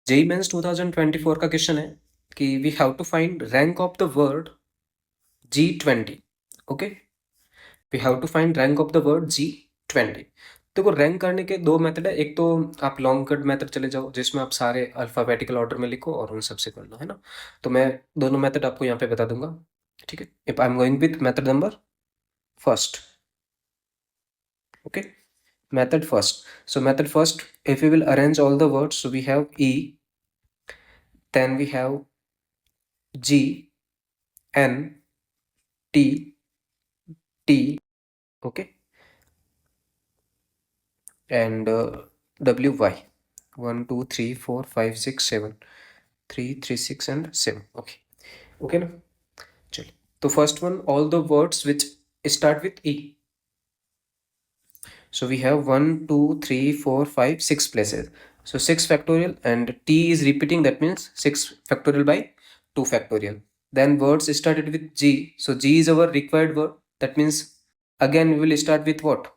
JEE mains 2024 का question है कि we have to find rank of the word G20. Okay, we have to find rank of the word G20. देखो, rank करने के दो method है. एक तो आप लॉन्ग कट मेथड चले जाओ जिसमें आप सारे अल्फाबेटिकल ऑर्डर में लिखो और उन सबसे कर लो, है ना. तो मैं दोनों मेथड आपको यहाँ पे बता दूंगा. ठीक है, if I am going with method number first. Okay, method first. So method first, if we will arrange all the words, so we have E, then we have G, N, T, T, okay, and W, Y. 1, 2, 3, 4, 5, 6, 7. 3, 3, 6 and 7. Okay. Okay ना. चलिए, तो first one, all the words which start with E. So we have 1, 2, 3, 4, 5, 6 places. So 6 factorial and T is repeating, that means 6 factorial by 2 factorial. Then words started with G. So G is our required word. That means again we will start with what?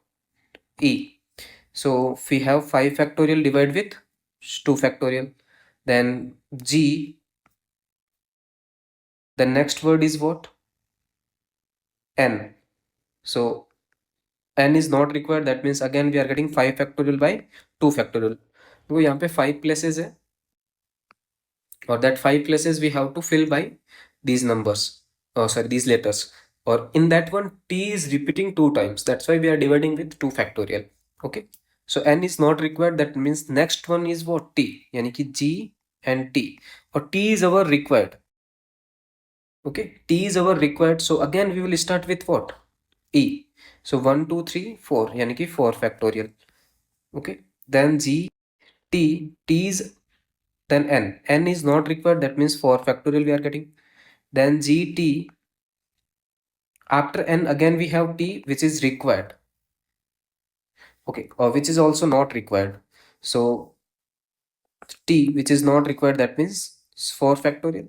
E. So we have 5 factorial divided with 2 factorial. Then G. The next word is what? N. So n is not required. That means again we are getting 5 factorial by 2 factorial. तो यहाँ पे 5 places है और that 5 places we have to fill by these numbers, sorry, these letters. Or in that one t is repeating 2 times, that's why we are dividing with 2 factorial. Okay, so n is not required. That means next one is what? T, यानी कि G and T, और T is our required. Okay, T is our required. So again we will start with what? E. So 1, 2, 3, 4, यानी कि 4 factorial. Okay, then G, T, T is, then n is not required. That means 4 factorial we are getting. Then GT, after n again we have T which is required. Okay, or which is also not required. So T which is not required, that means 4 factorial.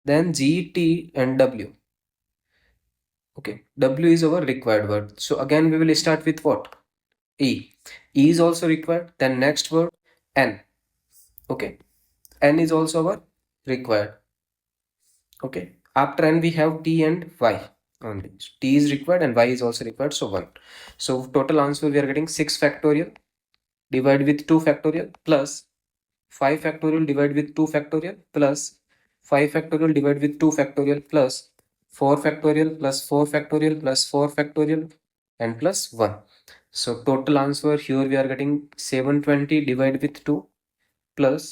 Then GT and W. Okay, W is our required word. So again we will start with what? E. E is also required. Then next word N. Okay, N is also our required. Okay, after n we have T and Y only. T is required and Y is also required, so 1. So total answer we are getting 6 factorial divided with 2 factorial plus 5 factorial divided with 2 factorial plus 5 factorial divided with 2 factorial plus 4 factorial plus 4 factorial plus 4 factorial and plus 1. So total answer here we are getting 720 divided with 2 plus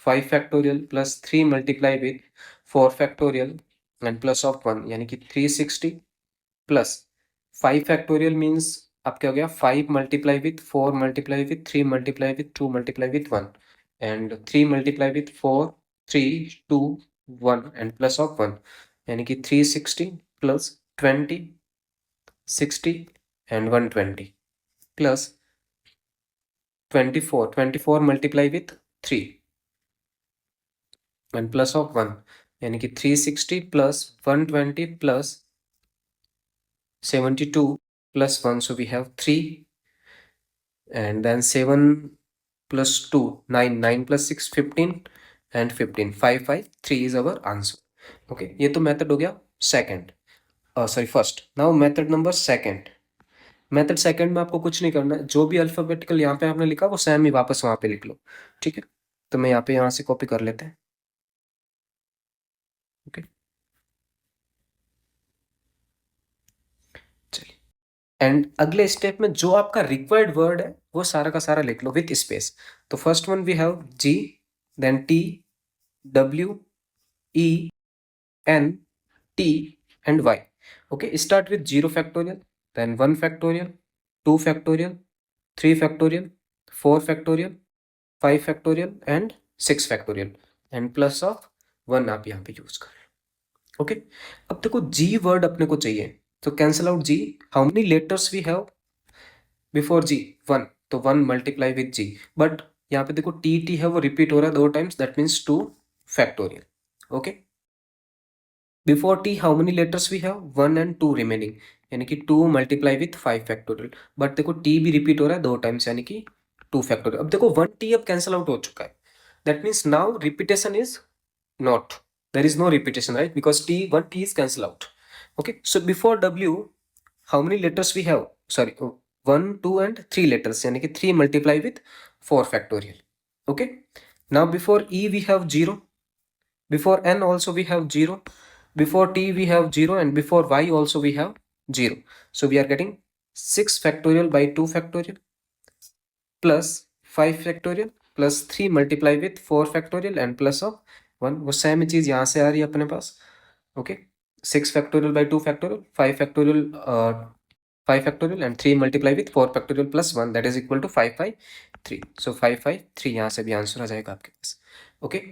5 factorial plus 3 multiplied with 4 factorial and plus of 1, यानी कि 360 plus 5 factorial means आपके हो गया 5 multiply with 4 multiply with 3 multiply with 2 multiply with 1 and 3 multiply with 4, 3, 2, 1 and plus of 1, यानी कि 360 plus 20, 60 and 120 plus 24 multiply with 3 and plus of 1, यानी कि 360 plus 120 plus 72 plus 1, so we have 3 and then 7 plus 2 9, 9 plus 6 15 and 15, 5 5 3 is our answer. Okay, ये तो method हो गया second, sorry first. Now method number second. Method second में आपको कुछ नहीं करना है, जो भी अल्फाबेटिकल यहाँ पे आपने लिखा वो सेम ही वापस वहाँ पे लिख लो. ठीक है, तो मैं यहाँ से कॉपी कर लेते हैं. ओके, चलिए. एंड अगले स्टेप में जो आपका रिक्वायर्ड वर्ड है वो सारा का सारा लिख लो विथ स्पेस. तो first one we have G, then T, W, E, N, T and Y. Okay, start with 0 factorial, then 1 factorial, 2 factorial, 3 factorial, 4 factorial, 5 factorial and 6 factorial and plus of 1 आप यहाँ पे यूज कर लो. Okay, अब देखो G word अपने को चाहिए, तो cancel out G. How many letters we have before G? 1, तो 1 मल्टीप्लाई विथ G. बट यहाँ पे देखो T है वो रिपीट हो रहा है 2 times, that means 2 factorial. Okay, before T how many letters we have? 1 and 2 remaining, यानी कि 2 मल्टीप्लाई विथ 5 फैक्टोरियल. बट देखो T भी रिपीट हो रहा है 2 टाइम्स, यानी कि 2 फैक्टोरियल. अब देखो 1T अब कैंसिल आउट हो चुका है, That means now repetition is not, there is no repetition, right? Because t is cancel out. Okay, so before w, how many letters we have? Sorry, 1, 2 and 3 letters, yani ki 3 multiply with 4 factorial. Okay, now before e we have 0, before n also we have 0, before t we have 0, and before y also we have 0. So we are getting 6 factorial by 2 factorial plus 5 factorial plus 3 multiply with 4 factorial and plus of 1. वो same चीज यहाँ से आ रही है अपने पास. Okay, 6 factorial by 2 factorial, 5 factorial, 5 factorial and 3 multiply with 4 factorial plus 1, that is equal to 553. So 553 यहाँ से भी आंसर आ जाएगा आपके पास. Okay,